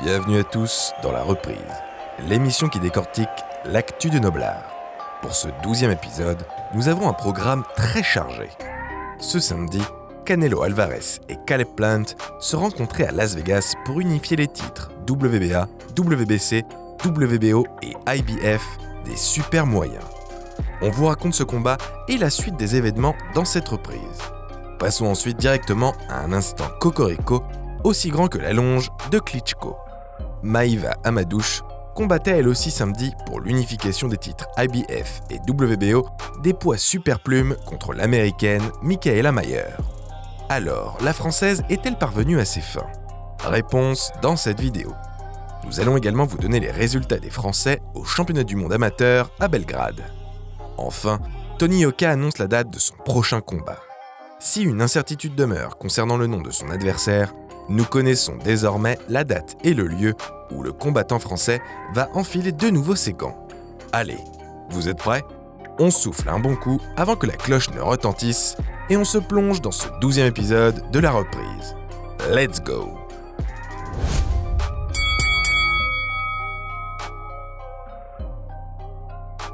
Bienvenue à tous dans La Reprise, l'émission qui décortique l'actu de Noblard. Pour ce 12e épisode, nous avons un programme très chargé. Ce samedi, Canelo Alvarez et Caleb Plant se rencontraient à Las Vegas pour unifier les titres WBA, WBC, WBO et IBF des super moyens. On vous raconte ce combat et la suite des événements dans cette reprise. Passons ensuite directement à un instant cocorico aussi grand que la longe de Klitschko. Maïva Amadouche combattait elle aussi samedi pour l'unification des titres IBF et WBO des poids superplumes contre l'américaine Mikaela Mayer. Alors, la française est-elle parvenue à ses fins ? Réponse dans cette vidéo. Nous allons également vous donner les résultats des Français au championnat du monde amateur à Belgrade. Enfin, Tony Yoka annonce la date de son prochain combat. Si une incertitude demeure concernant le nom de son adversaire, nous connaissons désormais la date et le lieu où le combattant français va enfiler de nouveau ses gants. Allez, vous êtes prêts ? On souffle un bon coup avant que la cloche ne retentisse et on se plonge dans ce 12e épisode de La Reprise. Let's go !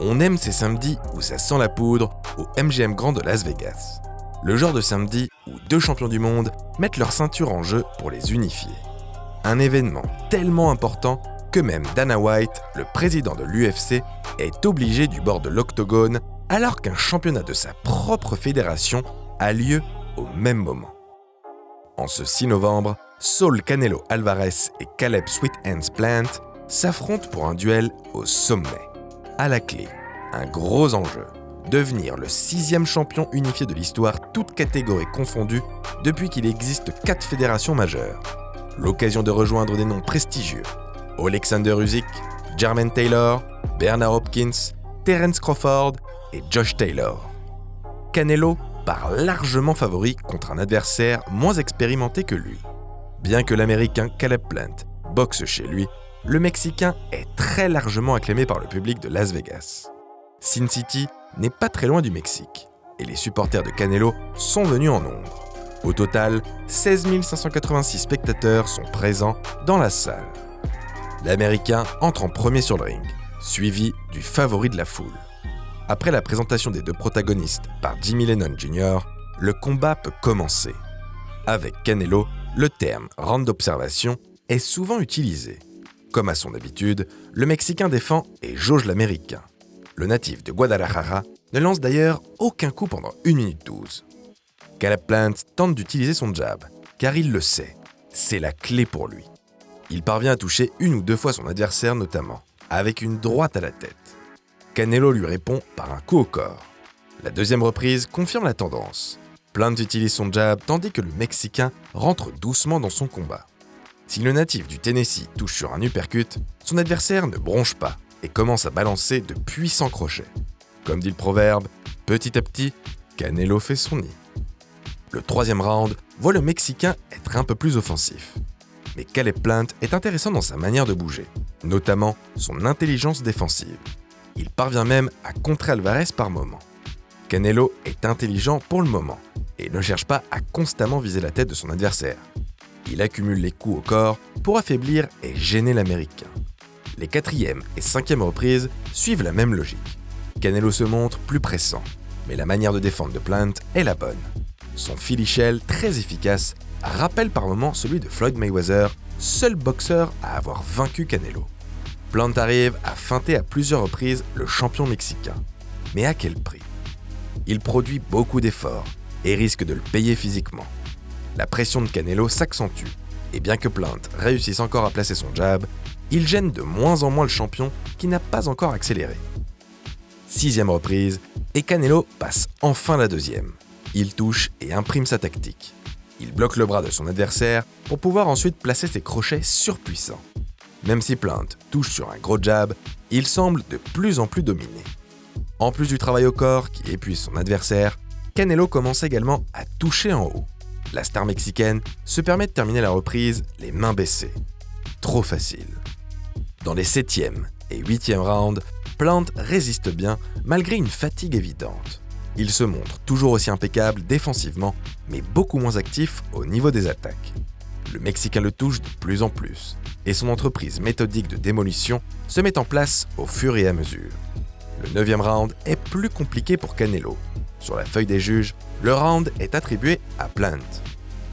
On aime ces samedis où ça sent la poudre au MGM Grand de Las Vegas. Le genre de samedi où deux champions du monde mettent leur ceinture en jeu pour les unifier. Un événement tellement important que même Dana White, le président de l'UFC, est obligé du bord de l'octogone alors qu'un championnat de sa propre fédération a lieu au même moment. En ce 6 novembre, Saul Canelo Alvarez et Caleb Sweet Hands Plant s'affrontent pour un duel au sommet. À la clé, un gros enjeu. Devenir le 6e champion unifié de l'histoire, toutes catégories confondues, depuis qu'il existe 4 fédérations majeures. L'occasion de rejoindre des noms prestigieux. Alexander Usyk, Jermaine Taylor, Bernard Hopkins, Terence Crawford et Josh Taylor. Canelo part largement favori contre un adversaire moins expérimenté que lui. Bien que l'Américain Caleb Plant boxe chez lui, le Mexicain est très largement acclamé par le public de Las Vegas. Sin City n'est pas très loin du Mexique, et les supporters de Canelo sont venus en nombre. Au total, 16 586 spectateurs sont présents dans la salle. L'Américain entre en premier sur le ring, suivi du favori de la foule. Après la présentation des deux protagonistes par Jimmy Lennon Jr., le combat peut commencer. Avec Canelo, le terme « round d'observation » est souvent utilisé. Comme à son habitude, le Mexicain défend et jauge l'Américain. Le natif de Guadalajara ne lance d'ailleurs aucun coup pendant 1 minute 12. Caleb Plant tente d'utiliser son jab, car il le sait, c'est la clé pour lui. Il parvient à toucher 1 ou 2 fois son adversaire notamment, avec une droite à la tête. Canelo lui répond par un coup au corps. La deuxième reprise confirme la tendance. Plant utilise son jab tandis que le Mexicain rentre doucement dans son combat. Si le natif du Tennessee touche sur un uppercut, son adversaire ne bronche pas et commence à balancer de puissants crochets. Comme dit le proverbe, petit à petit, Canelo fait son nid. Le 3e round voit le Mexicain être un peu plus offensif. Mais Caleb Plant est intéressant dans sa manière de bouger, notamment son intelligence défensive. Il parvient même à contrer Alvarez par moments. Canelo est intelligent pour le moment et ne cherche pas à constamment viser la tête de son adversaire. Il accumule les coups au corps pour affaiblir et gêner l'Américain. Les 4e et 5e reprises suivent la même logique. Canelo se montre plus pressant, mais la manière de défendre de Plant est la bonne. Son Philly Shell, très efficace, rappelle par moments celui de Floyd Mayweather, seul boxeur à avoir vaincu Canelo. Plant arrive à feinter à plusieurs reprises le champion mexicain. Mais à quel prix ? Il produit beaucoup d'efforts et risque de le payer physiquement. La pression de Canelo s'accentue, et bien que Plant réussisse encore à placer son jab, il gêne de moins en moins le champion qui n'a pas encore accéléré. 6e reprise, et Canelo passe enfin la 2e. Il touche et imprime sa tactique. Il bloque le bras de son adversaire pour pouvoir ensuite placer ses crochets surpuissants. Même si Plant touche sur un gros jab, il semble de plus en plus dominé. En plus du travail au corps qui épuise son adversaire, Canelo commence également à toucher en haut. La star mexicaine se permet de terminer la reprise les mains baissées. Trop facile. Dans les 7e et 8e rounds, Plant résiste bien malgré une fatigue évidente. Il se montre toujours aussi impeccable défensivement, mais beaucoup moins actif au niveau des attaques. Le Mexicain le touche de plus en plus, et son entreprise méthodique de démolition se met en place au fur et à mesure. Le 9e round est plus compliqué pour Canelo. Sur la feuille des juges, le round est attribué à Plant.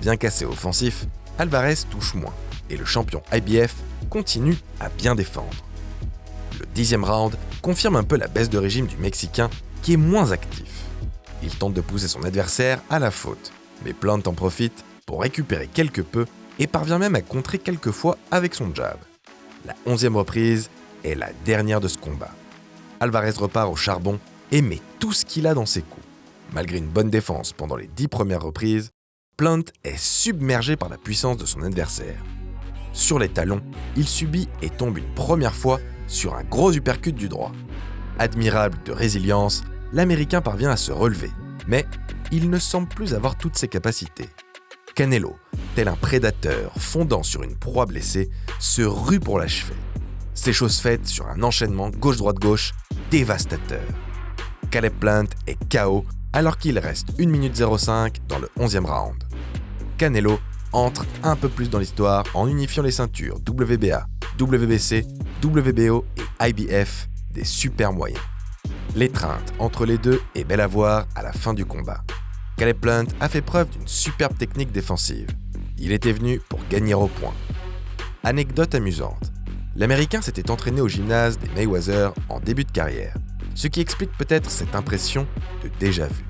Bien qu'assez offensif, Alvarez touche moins, et le champion IBF continue à bien défendre. Le 10e round confirme un peu la baisse de régime du Mexicain qui est moins actif. Il tente de pousser son adversaire à la faute, mais Plant en profite pour récupérer quelque peu et parvient même à contrer quelques fois avec son jab. La 11e reprise est la dernière de ce combat. Alvarez repart au charbon et met tout ce qu'il a dans ses coups. Malgré une bonne défense pendant les 10 premières reprises, Plant est submergé par la puissance de son adversaire. Sur les talons, il subit et tombe une première fois sur un gros uppercut du droit. Admirable de résilience, l'Américain parvient à se relever, mais il ne semble plus avoir toutes ses capacités. Canelo, tel un prédateur fondant sur une proie blessée, se rue pour l'achever. C'est chose faite sur un enchaînement gauche-droite-gauche dévastateur. Caleb Plant est KO alors qu'il reste 1 minute 05 dans le 11e round. Canelo entre un peu plus dans l'histoire en unifiant les ceintures WBA, WBC, WBO et IBF des super moyens. L'étreinte entre les deux est belle à voir à la fin du combat. Caleb Plant a fait preuve d'une superbe technique défensive. Il était venu pour gagner au point. Anecdote amusante. L'Américain s'était entraîné au gymnase des Mayweather en début de carrière, ce qui explique peut-être cette impression de déjà-vu.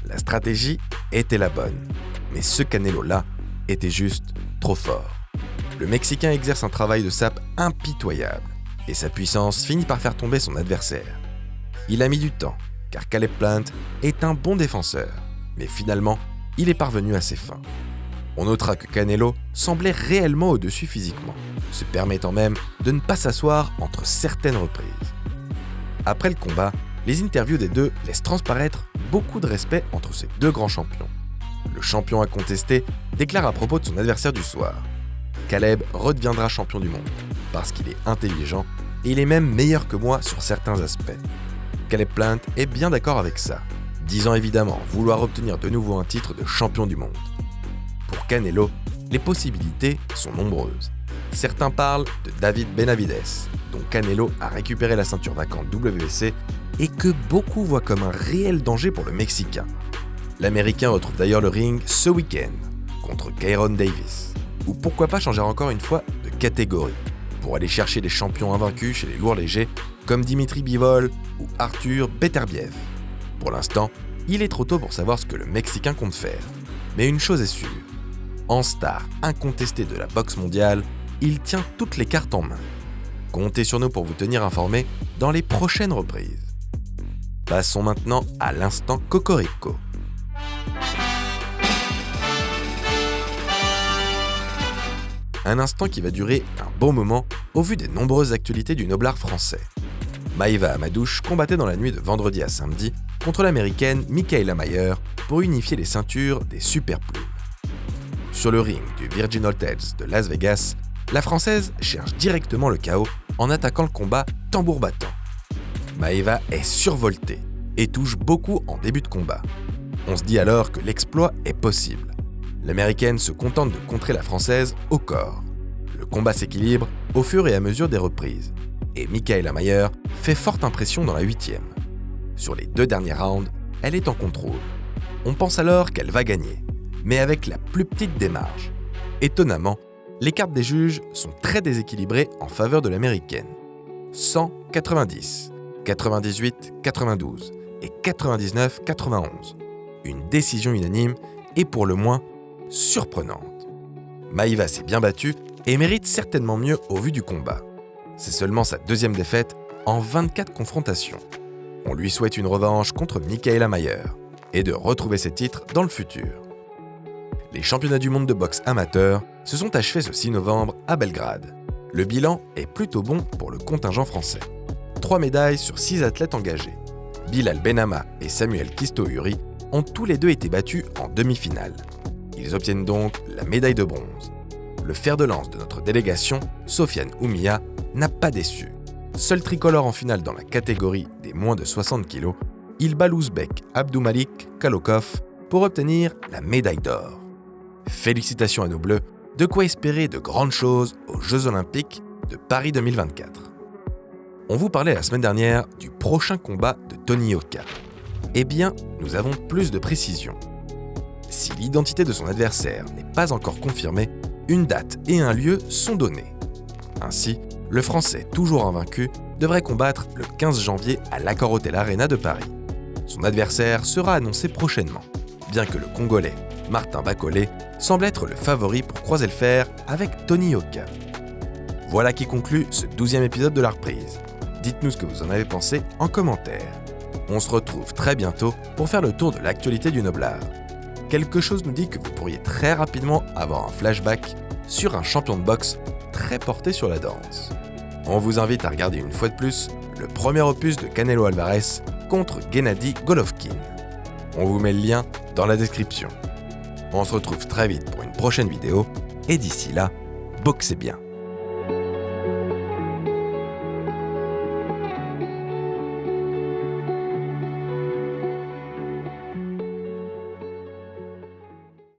La stratégie était la bonne, mais ce Canelo-là était juste trop fort. Le Mexicain exerce un travail de sape impitoyable, et sa puissance finit par faire tomber son adversaire. Il a mis du temps, car Caleb Plant est un bon défenseur, mais finalement, il est parvenu à ses fins. On notera que Canelo semblait réellement au-dessus physiquement, se permettant même de ne pas s'asseoir entre certaines reprises. Après le combat, les interviews des deux laissent transparaître beaucoup de respect entre ces deux grands champions. Le champion incontesté déclare à propos de son adversaire du soir: Caleb redeviendra champion du monde, parce qu'il est intelligent et il est même meilleur que moi sur certains aspects. Caleb Plant est bien d'accord avec ça, disant évidemment vouloir obtenir de nouveau un titre de champion du monde. Pour Canelo, les possibilités sont nombreuses. Certains parlent de David Benavidez, dont Canelo a récupéré la ceinture vacante WBC et que beaucoup voient comme un réel danger pour le Mexicain. L'Américain retrouve d'ailleurs le ring ce week-end contre Kieron Davis. Ou pourquoi pas changer encore une fois de catégorie pour aller chercher des champions invaincus chez les lourds légers comme Dimitri Bivol ou Arthur Beterbiev. Pour l'instant, il est trop tôt pour savoir ce que le Mexicain compte faire. Mais une chose est sûre, en star incontesté de la boxe mondiale, il tient toutes les cartes en main. Comptez sur nous pour vous tenir informés dans les prochaines reprises. Passons maintenant à l'instant Cocorico. Un instant qui va durer un bon moment au vu des nombreuses actualités du noblard français. Maïva Amadouche combattait dans la nuit de vendredi à samedi contre l'américaine Mikaela Mayer pour unifier les ceintures des super plumes. Sur le ring du Virgin Hotels de Las Vegas, la Française cherche directement le chaos en attaquant le combat tambour battant. Maïva est survoltée et touche beaucoup en début de combat. On se dit alors que l'exploit est possible. L'américaine se contente de contrer la Française au corps. Le combat s'équilibre au fur et à mesure des reprises, et Mikaela Mayer fait forte impression dans la 8e. Sur les 2 derniers rounds, elle est en contrôle. On pense alors qu'elle va gagner, mais avec la plus petite des marges. Étonnamment, les cartes des juges sont très déséquilibrées en faveur de l'américaine. 190, 98, 92 et 99, 91. Une décision unanime et pour le moins surprenante. Maïva s'est bien battue et mérite certainement mieux au vu du combat. C'est seulement sa 2e défaite en 24 confrontations. On lui souhaite une revanche contre Mikaela Mayer et de retrouver ses titres dans le futur. Les championnats du monde de boxe amateur se sont achevés ce 6 novembre à Belgrade. Le bilan est plutôt bon pour le contingent français. 3 médailles sur 6 athlètes engagés. Bilal Benama et Samuel Kisto-Uri ont tous les deux été battus en demi-finale. Ils obtiennent donc la médaille de bronze. Le fer de lance de notre délégation, Sofiane Oumia, n'a pas déçu. Seul tricolore en finale dans la catégorie des moins de 60 kg, il bat l'Ouzbek Abdoumalik Kalokov pour obtenir la médaille d'or. Félicitations à nos Bleus De quoi espérer de grandes choses aux Jeux Olympiques de Paris 2024. On vous parlait la semaine dernière du prochain combat de Tony Yoka. Eh bien, nous avons plus de précisions. Si l'identité de son adversaire n'est pas encore confirmée, une date et un lieu sont donnés. Ainsi, le Français, toujours invaincu, devrait combattre le 15 janvier à l'Accor Hotel Arena de Paris. Son adversaire sera annoncé prochainement, bien que le Congolais, Martin Bacolé, semble être le favori pour croiser le fer avec Tony Yoka. Voilà qui conclut ce 12e épisode de La Reprise. Dites-nous ce que vous en avez pensé en commentaire. On se retrouve très bientôt pour faire le tour de l'actualité du Noblard. Quelque chose nous dit que vous pourriez très rapidement avoir un flashback sur un champion de boxe très porté sur la danse. On vous invite à regarder une fois de plus le premier opus de Canelo Alvarez contre Gennady Golovkin. On vous met le lien dans la description. On se retrouve très vite pour une prochaine vidéo et d'ici là, boxez bien.